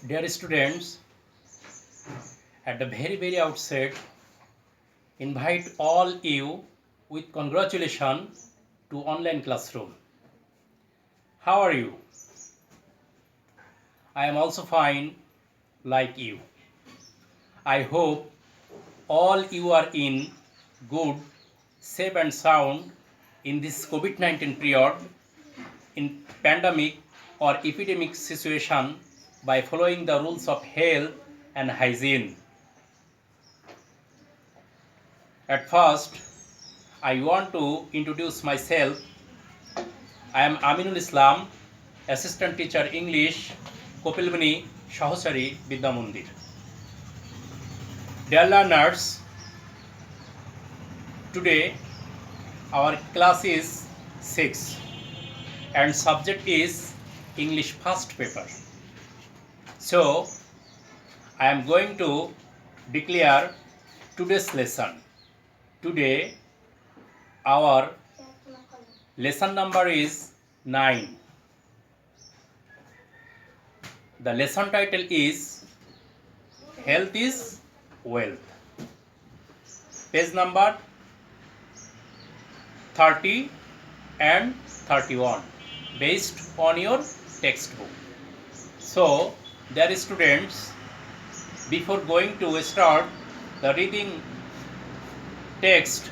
Dear students, at the very outset, invite all you with congratulations to online classroom. How are you? I am also fine like you. I hope all you are in good, safe and sound in this COVID-19 period in pandemic or epidemic situation by following the rules of health and hygiene. At first, I want to introduce myself. I am Aminul Islam, Assistant Teacher English, Kopilbani Shahosari Vidya Mandir. Dear learners, today our class is 6 and subject is English first paper. So, I am going to declare today's lesson. Today, our lesson number is 9. The lesson title is Health is Wealth. Page number 30 and 31 based on your textbook. So, dear students, before going to start the reading text,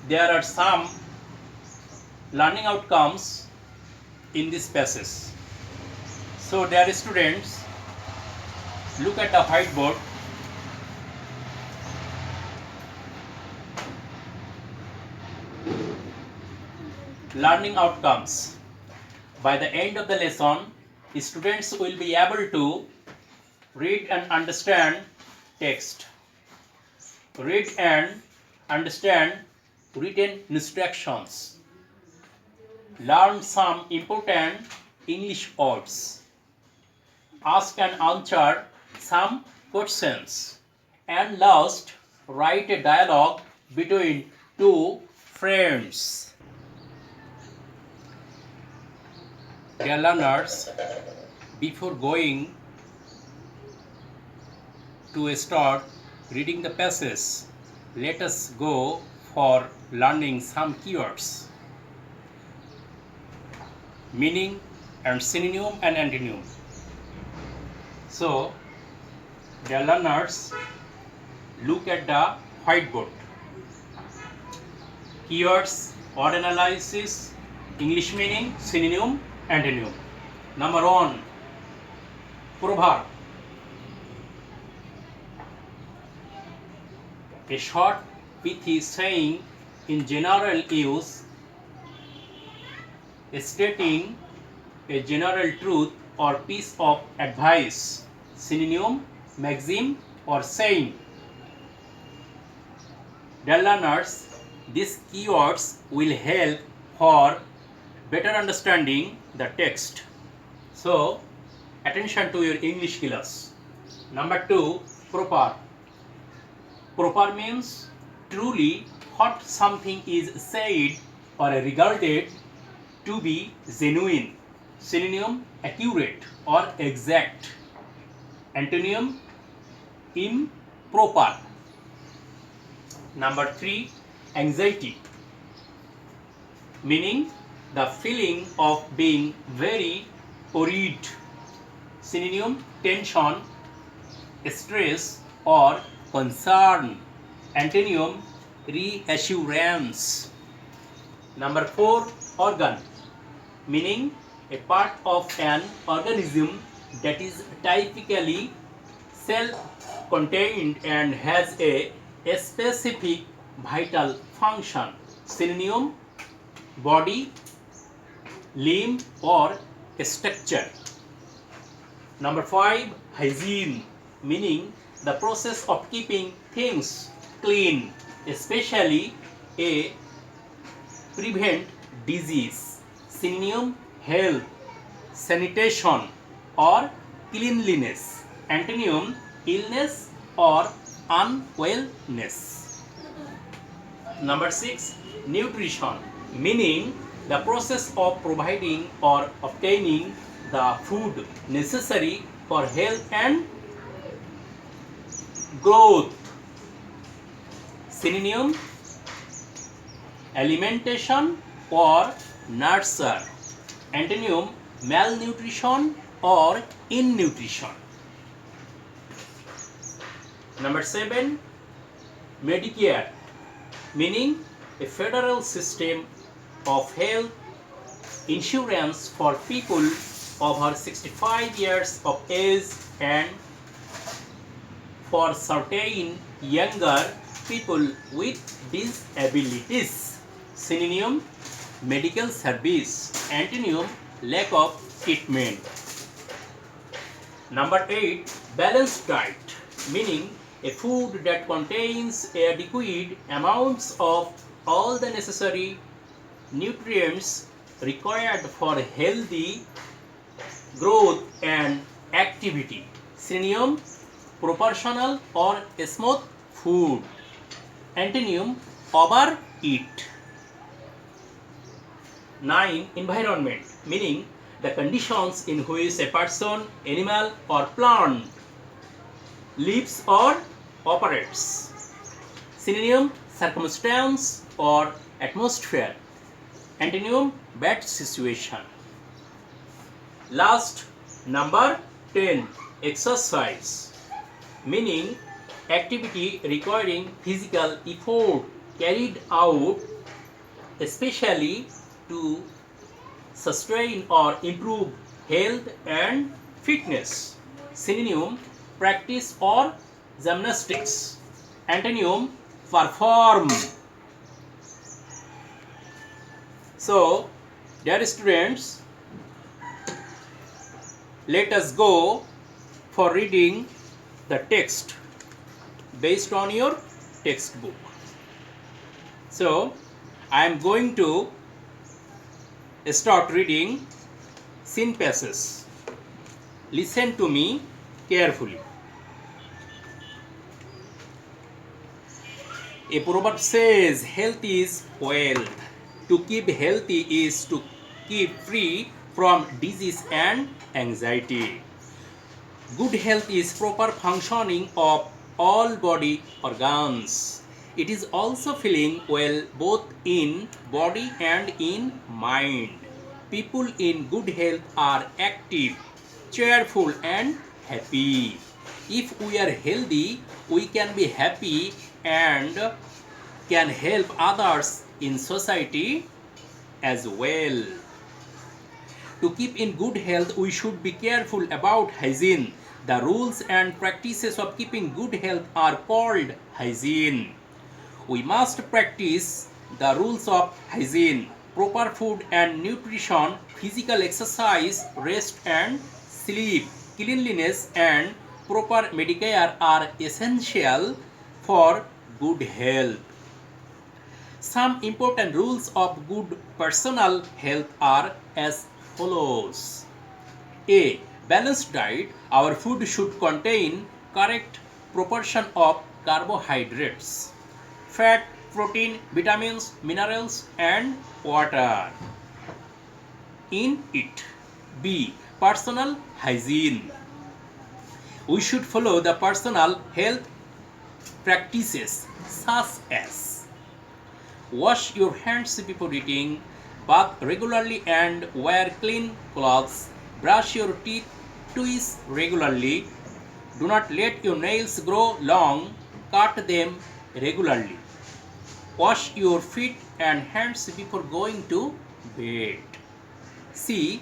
there are some learning outcomes in this passage. So, dear students, look at the whiteboard. Learning outcomes. By the end of the lesson, students will be able to read and understand text, read and understand written instructions, learn some important English words, ask and answer some questions, and last, write a dialogue between two friends. Dear learners, before going to start reading the passage, let us go for learning some keywords, meaning and synonym and antonym. So, dear learners, look at the whiteboard. Keywords, word analysis, English meaning, synonym, antonym. Number 1, proverb. A short pithy saying in general use, stating a general truth or piece of advice. Synonym, maxim or saying. Dear learners, these keywords will help for better understanding the text. So, attention to your English class. Number 2, proper. Proper means truly what something is said or regarded to be genuine. Synonym, accurate or exact. Antonym, improper. Number 3, anxiety. Meaning the feeling of being very worried. Synonym, tension, stress or concern. Antonym, reassurance. Number 4, organ. Meaning a part of an organism that is typically self-contained and has a specific vital function. Synonym, body, limb or structure. Number 5, hygiene. Meaning the process of keeping things clean, especially a prevent disease. Synonym, health, sanitation or cleanliness. Antonym, illness or unwellness. Number 6, nutrition. Meaning The process of providing or obtaining the food necessary for health and growth. Synonym: alimentation or nurture. Antonym: malnutrition or innutrition. Number 7, Medicare, meaning a federal system of health insurance for people over 65 years of age and for certain younger people with disabilities. Synonym: medical service. Antonym: lack of treatment. Number 8, balanced diet, meaning a food that contains adequate amounts of all the necessary nutrients required for healthy growth and activity. Synonym: proportional or smooth food. Antonym: overeat. 9, environment, meaning the conditions in which a person, animal or plant lives or operates. Synonym: circumstance or atmosphere. Antonym: bad situation. Last, number 10, exercise, meaning activity requiring physical effort carried out especially to sustain or improve health and fitness. Synonym: practice or gymnastics. Antonym: perform. So, dear students, let us go for reading the text based on your textbook. So, I am going to start reading scene passages. Listen to me carefully. A proverb says, health is wealth. To keep healthy is to keep free from disease and anxiety. Good health is proper functioning of all body organs. It is also feeling well both in body and in mind. People in good health are active, cheerful and happy. If we are healthy, we can be happy and can help others in society as well. To keep in good health, we should be careful about hygiene. The rules and practices of keeping good health are called hygiene. We must practice the rules of hygiene, proper food and nutrition, physical exercise, rest and sleep, cleanliness and proper medicare are essential for good health. Some important rules of good personal health are as follows. A. Balanced diet. Our food should contain correct proportion of carbohydrates, fat, protein, vitamins, minerals and water in it. B. Personal hygiene. We should follow the personal health practices such as wash your hands before eating, bath regularly and wear clean clothes, brush your teeth twice regularly, do not let your nails grow long, cut them regularly, wash your feet and hands before going to bed. C.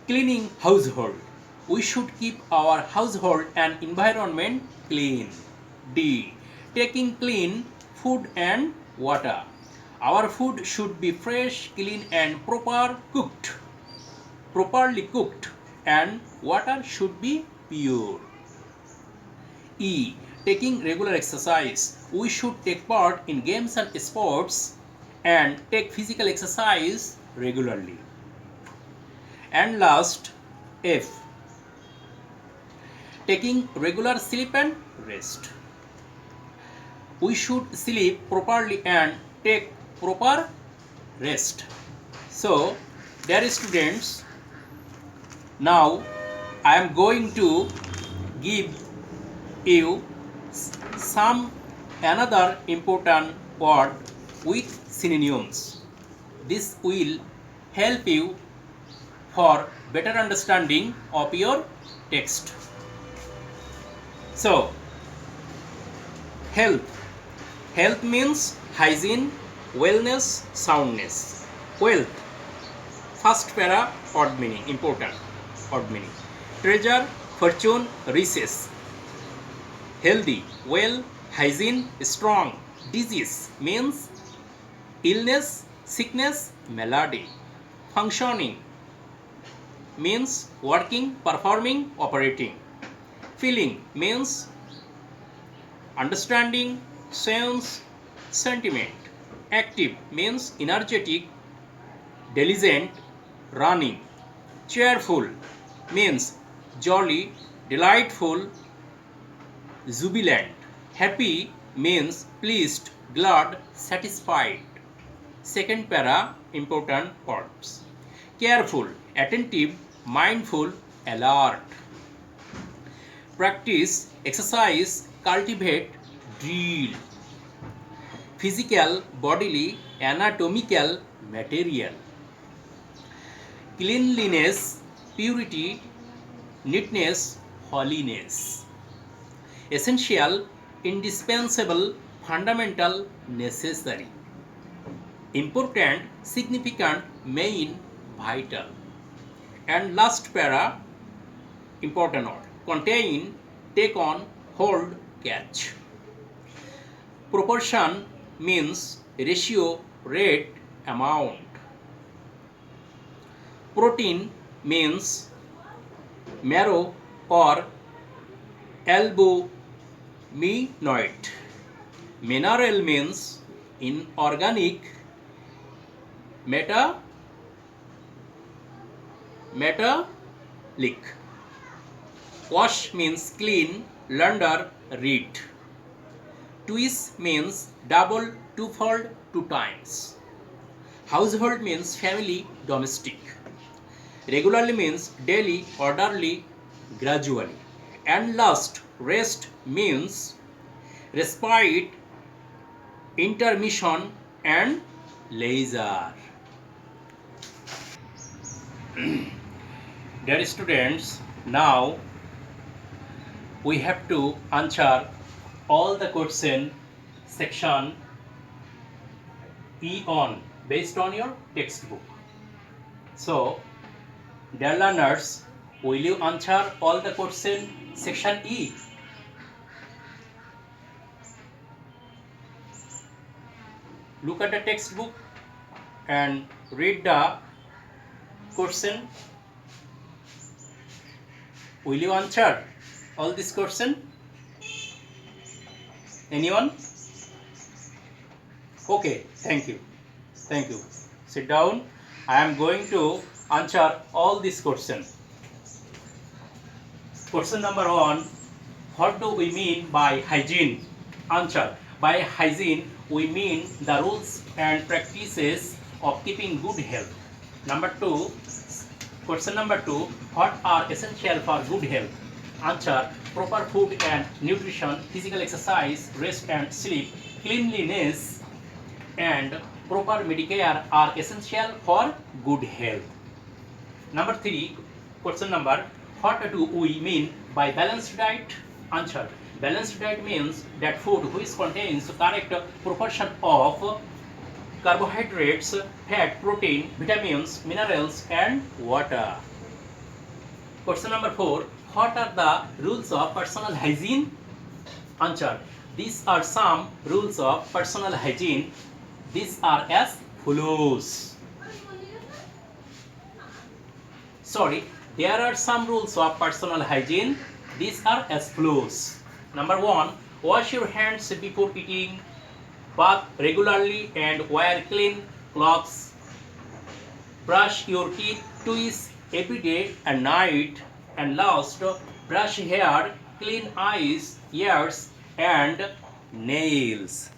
Cleaning household. We should keep our household and environment clean. D. Taking clean food and water. Our food should be fresh, clean and properly cooked, and water should be pure. E. Taking regular exercise. We should take part in games and sports and take physical exercise regularly. And last, F. Taking regular sleep and rest. We should sleep properly and take proper rest. So, dear students, now I am going to give you some another important word with synonyms. This will help you for better understanding of your text. So, health. Health means hygiene, wellness, soundness. Wealth. First para odd meaning, important odd meaning. Treasure, fortune, riches. Healthy, well, hygiene, strong. Disease means illness, sickness, malady. Functioning means working, performing, operating. Feeling means understanding, sense, sentiment. Active means energetic, diligent, running. Cheerful means jolly, delightful, jubilant. Happy means pleased, glad, satisfied. Second para important verbs. Careful, attentive, mindful, alert. Practice, exercise, cultivate, drill. Physical, bodily, anatomical, material. Cleanliness, purity, neatness, holiness. Essential, indispensable, fundamental, necessary. Important, significant, main, vital. And last para, important word. Contain, take on, hold, catch. Proportion means ratio, rate, amount. Protein means marrow or albuminoid. Mineral means inorganic. Metallic. Wash means clean, launder, read. Twist means double, twofold, two times. Household means family, domestic. Regularly means daily, orderly, gradually. And last, rest means respite, intermission, and leisure. Dear students, now we have to answer all the question section E on based on your textbook. So, dear learners, will you answer all the question section E? Look at the textbook and read the question. Will you answer all this question? Anyone? Okay, thank you. Thank you. Sit down. I am going to answer all these questions. Question number 1. What do we mean by hygiene? Answer. By hygiene, we mean the rules and practices of keeping good health. Question number 2. What are essential for good health? Answer. Proper food and nutrition, physical exercise, rest and sleep, cleanliness, and proper medicare are essential for good health. Number 3. Question number. What do we mean by balanced diet? Answer. Balanced diet means that food which contains correct proportion of carbohydrates, fat, protein, vitamins, minerals, and water. Question number 4. What are the rules of personal hygiene? Answer. These are some rules of personal hygiene. These are as follows. Sorry, there are some rules of personal hygiene. These are as follows. Number 1. Wash your hands before eating. Bath regularly and wear clean clothes. Brush your teeth twice every day and night. And last, brush hair, clean eyes, ears, and nails.